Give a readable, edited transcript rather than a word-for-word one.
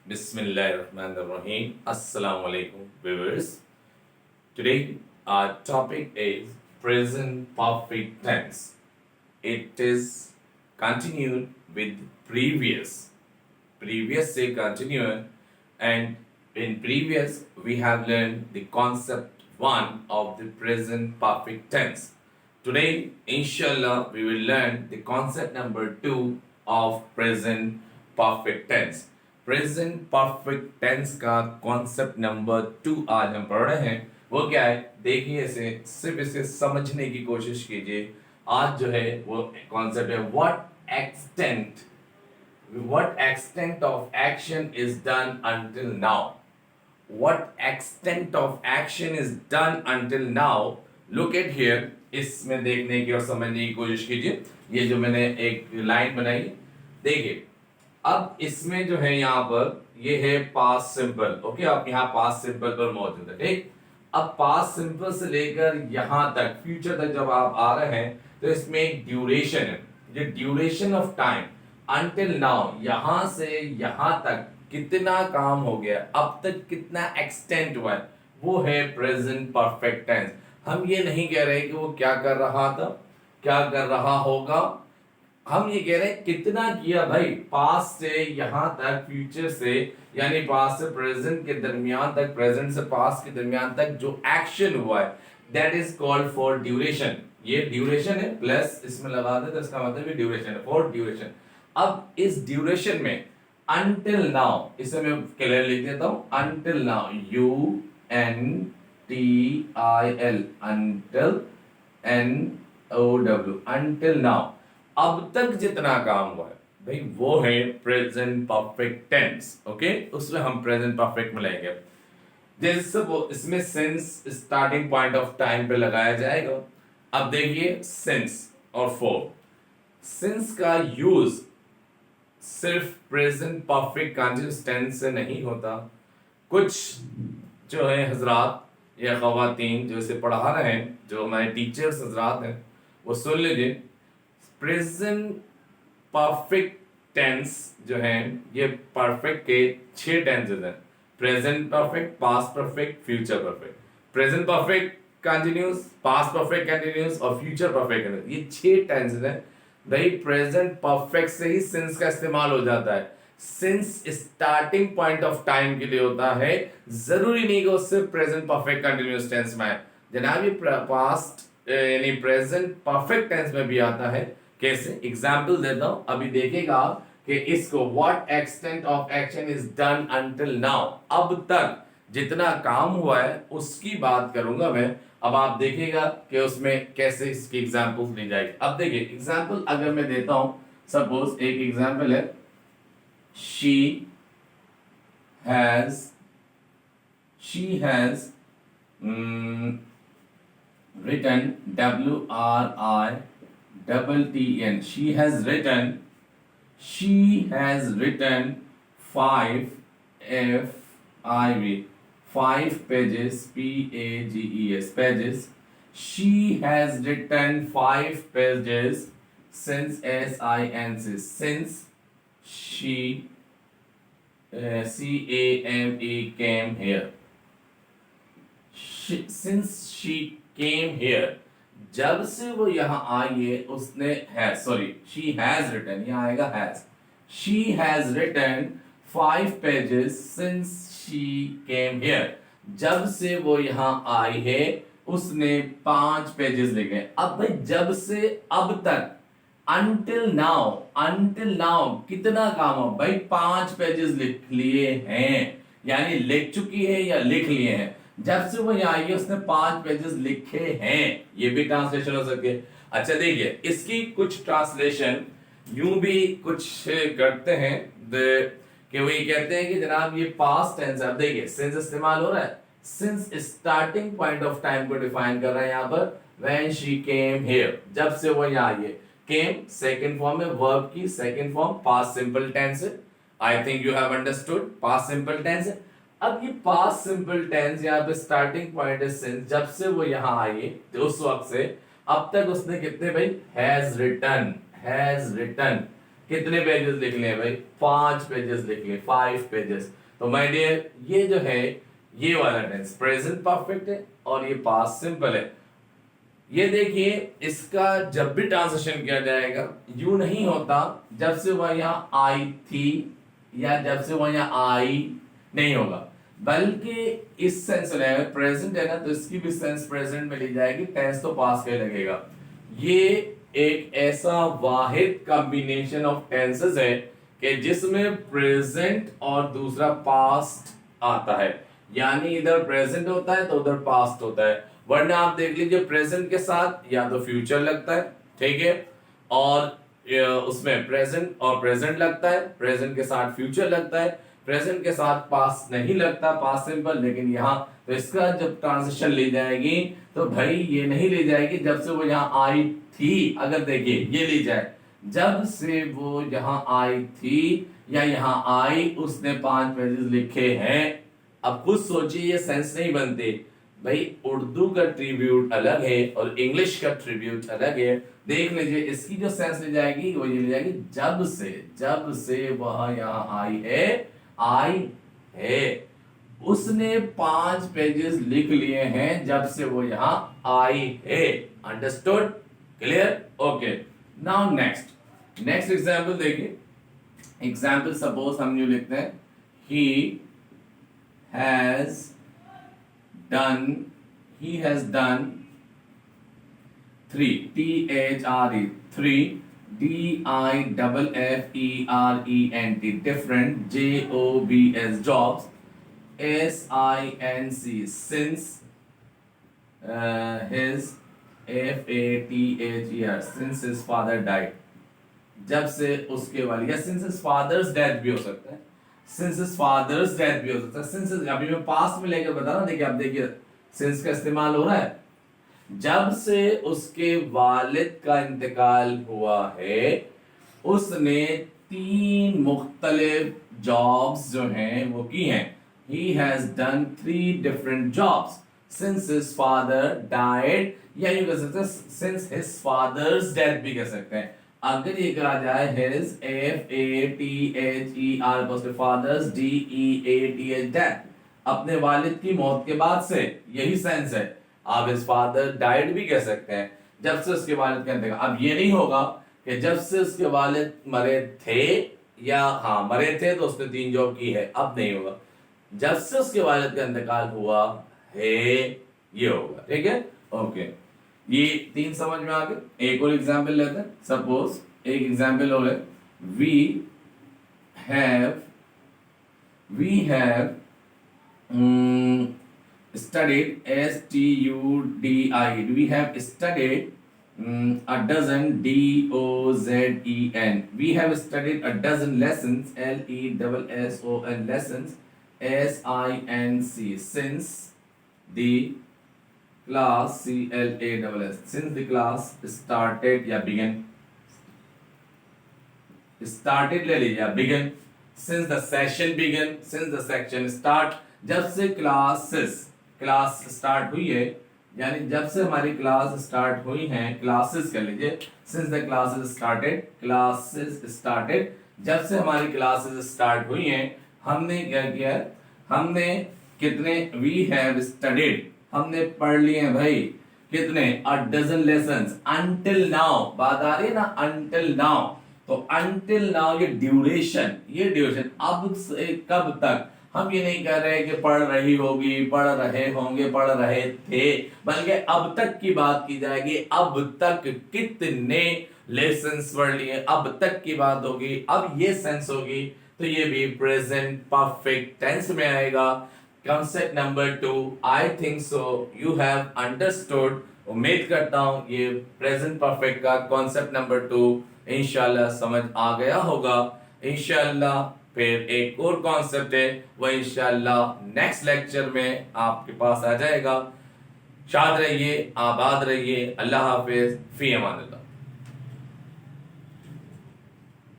Bismillahirrahmanirrahim. Assalamu alaikum, viewers. Today, our topic is present perfect tense. It is continued with previous. Previous say continued, and in previous we have learned the concept one of the present perfect tense. Today, inshallah, we will learn the concept number two of present perfect tense. Present perfect tense का concept number 2 आज हम पढ़ रहे हैं। वो क्या है, देखिए इसे, सिर्फ इसे समझने की कोशिश कीजिए। आज जो है वो कॉन्सेप्ट है what extent of action is done until now. What extent of action is done until now. Look at here. इसमें देखने की और समझने की कोशिश कीजिए। ये जो मैंने एक लाइन बनाई, देखिए अब इसमें जो है यहाँ पर ये है पास्ट सिंपल। ओके, आप यहाँ पास्ट सिंपल पर मौजूद है। ठीक, अब पास्ट सिंपल से लेकर यहाँ तक फ्यूचर तक जब आप आ रहे हैं तो इसमें एक ड्यूरेशन है। ये duration of time until now, यहां से यहां तक कितना काम हो गया, अब तक कितना एक्सटेंड हुआ है, वो है प्रेजेंट परफेक्ट टेंस। हम ये नहीं कह रहे कि वो क्या कर रहा था, क्या कर रहा होगा, हम ये कह रहे हैं कितना किया भाई, पास्ट से यहां तक, फ्यूचर से यानी पास्ट से प्रेजेंट के दरमियान तक, प्रेजेंट से पास्ट के दरमियान तक जो एक्शन हुआ है, that is called for duration. ये ड्यूरेशन है, प्लस इसमें लगा दे तो इसका मतलब ये ड्यूरेशन है, फॉर ड्यूरेशन। अब इस ड्यूरेशन में until now, इसे मैं क्लियर लिख देता हूं, until now, UNTIL, until NOW, until now, अब तक जितना काम हुआ है भाई वो है प्रेजेंट परफेक्ट टेंस। ओके, उसमें हम प्रेजेंट परफेक्ट में लेंगे। जैसे इसमें since starting point of time पे लगाया जाएगा। अब देखिए सिंस और फॉर, सिंस का यूज सिर्फ प्रेजेंट परफेक्ट कंटीन्यूअस टेंस से नहीं होता। कुछ जो है हजरात या खवातीन जो इसे पढ़ा रहे हैं, जो हमारे टीचर्स हजरात हैं, वो सुन लीजिए। प्रेजेंट परफेक्ट टेंस जो है ये परफेक्ट के 6 टेंसेस हैं। Present perfect, past perfect, future perfect. Present perfect continuous, past perfect continuous और फ्यूचर परफेक्ट कंटिन्यूअस, ये 6 टेंसेस हैं। भाई प्रेजेंट परफेक्ट से ही सिंस का इस्तेमाल हो जाता है। Since starting point of time के लिए होता है, जरूरी नहीं कि उससे प्रेजेंट परफेक्ट कंटिन्यूअस टेंस में है। जनाब ये पास्ट यानी प्रेजेंट परफेक्ट टेंस में भी आता है। कैसे, एग्जाम्पल देता हूं, अभी देखेगा कि इसको what extent of action is done until now, अब तक जितना काम हुआ है उसकी बात करूंगा मैं। अब आप देखिएगा कि उसमें कैसे इसकी एग्जांपल्स ली जाएगी। अब देखिए एग्जांपल अगर मैं देता हूं, सपोज एक एग्जांपल है, she has written, WRITTEN, she has written 5 pages, pages. She has written 5 pages since since she came here. Since she came here, जब से वो यहाँ आई है उसने she has written, यहाँ आएगा has, she has written 5 pages since she came here, जब से वो यहाँ आई है उसने 5 पेजेस लिखे। अब भाई जब से अब तक, until now कितना काम हो भाई, 5 पेजेस लिख लिए हैं, यानी लिख चुकी है या लिख लिए हैं। जब से वो यहाँ आई है उसने 5 पेजेस लिखे हैं, ये भी ट्रांसलेशन हो सके। अच्छा देखिए इसकी कुछ ट्रांसलेशन यूं भी कुछ करते हैं कि वो ये कहते हैं कि जनाब ये पास्ट टेंस है। अब देखिए सिंस इस्तेमाल हो रहा है, since starting point of time को डिफाइन कर रहा है यहाँ पर। व्हेन शी केम हियर, जब से वो यहाँ आई है। केम सेकंड फॉर्म है, वर्ब की second form, past simple tense है। I think you have understood, past simple tense है। अब ये पास्ट सिंपल टेंस यहाँ पे स्टार्टिंग पॉइंट है सिंस, जब से वो यहाँ आई है तो उस वक्त से अब तक उसने कितने भाई, हैज रिटन कितने पेजेस लिख लिए भाई? 5 पेजेस लिख लिए, 5 पेजेस। तो माय डियर ये जो है ये वाला टेंस प्रेजेंट परफेक्ट है और ये पास्ट सिंपल है। ये देखिए इसका जब भी ट्रांसलेशन किया जाएगा यू नहीं होता जब से वह यहाँ आई थी या जब से वह यहाँ आई, नहीं होगा, बल्कि इस सेंस में प्रेजेंट है ना तो इसकी भी सेंस प्रेजेंट में ली जाएगी, टेंस तो पास्ट का लगेगा। ये एक ऐसा वाहिद कॉम्बिनेशन ऑफ टेंसेस है कि जिसमें प्रेजेंट और दूसरा पास्ट आता है, यानी इधर प्रेजेंट होता है तो उधर पास्ट होता है। वरना आप देख लीजिए प्रेजेंट के साथ या तो फ्यूचर लगता है, ठीक है, और उसमें प्रेजेंट और प्रेजेंट लगता है, प्रेजेंट के साथ फ्यूचर लगता है, प्रेजेंट के साथ पास्ट नहीं लगता, पास्ट सिंपल। लेकिन यहाँ तो इसका जब ट्रांजिशन ली जाएगी तो भाई ये नहीं ली जाएगी जब से वो यहाँ आई थी। अगर देखिए ये ली जाए जब से वो यहाँ आई थी या यहाँ आई उसने 5 पेजेस लिखे हैं। अब खुद सोचिए ये सेंस नहीं बनते भाई, उर्दू का ट्रिब्यूट अलग है और इंग्लिश का ट्रिब्यूट अलग है। देख लीजिए इसकी जो सेंस ली जाएगी वो ये ली जाएगी जब से वह यहाँ आई है उसने 5 पेजेस लिख लिए हैं जब से वो यहाँ आई है। Understood? Clear? Okay. Now next example देखिए। एग्जाम्पल सपोज हम यूं लिखते हैं he has done 3 three different jobs since his since his father died, जब से उसके वाली, या since his father's death भी हो सकता है, since his father's death भी हो सकता है। since अभी मैं पास्ट में लेकर बता रहा हूं, देखिए आप देखिए since का इस्तेमाल हो रहा है, जब से उसके वालिद का इंतकाल हुआ है उसने 3 मुख्तलिफ जॉब्स जो हैं वो की हैं। He has done 3 different jobs since his father died, या यूं कह सकते हैं since his father's death भी कह सकते हैं। अगर ये कहा जाए his father's death, अपने वालिद की मौत के बाद से, यही सेंस है। आप his father died भी कह सकते हैं जब से उसके वालिद का इंतकाल। अब ये नहीं होगा कि जब से उसके वालिद मरे थे, या हाँ मरे थे तो उसने 3 जॉब की है, अब नहीं होगा। जब से उसके वालिद का इंतकाल हुआ है ये होगा, ठीक है? ओके, ये 3 समझ में आ गए। एक और एग्जाम्पल लेते हैं। सपोज एक एग्जाम्पल और है, we have studied STUDI, we have studied a dozen DOZEN, we have studied a dozen lessons LESSON lessons SINC since the class CLASS, since the class started या began, started ले लीजिए begin, since the session began, since the section start, जब से class start हुई है, यानी जब से हमारी क्लास स्टार्ट हुई हैं, क्लासेस कर लीजिए, since the classes started, जब से हमारी क्लासेस स्टार्ट हुई हैं हमने क्या किया, हमने कितने, we have studied, हमने पढ़ लिए हैं भाई कितने, a dozen lessons until now, बात आ रही है ना until now, तो until now ये ड्यूरेशन अब से कब तक, हम ये नहीं कह रहे कि पढ़ रही होगी, पढ़ रहे होंगे, पढ़ रहे थे, बल्कि अब तक की बात की जाएगी। अब तक कितने लेसन्स पढ़ लिए, अब तक की बात होगी, अब ये सेंस होगी, तो ये भी प्रेजेंट परफेक्ट टेंस में आएगा। Concept number 2, I think so you have understood. उम्मीद करता हूं ये प्रेजेंट परफेक्ट का कॉन्सेप्ट नंबर 2 इंशाल्लाह समझ आ गया होगा। इंशाल्लाह फिर एक और कॉन्सेप्ट है वो इंशाल्लाह नेक्स्ट लेक्चर में आपके पास आ जाएगा। शाद रहिए, आबाद रहिए, अल्लाह हाफिज, फी अमान अल्लाह।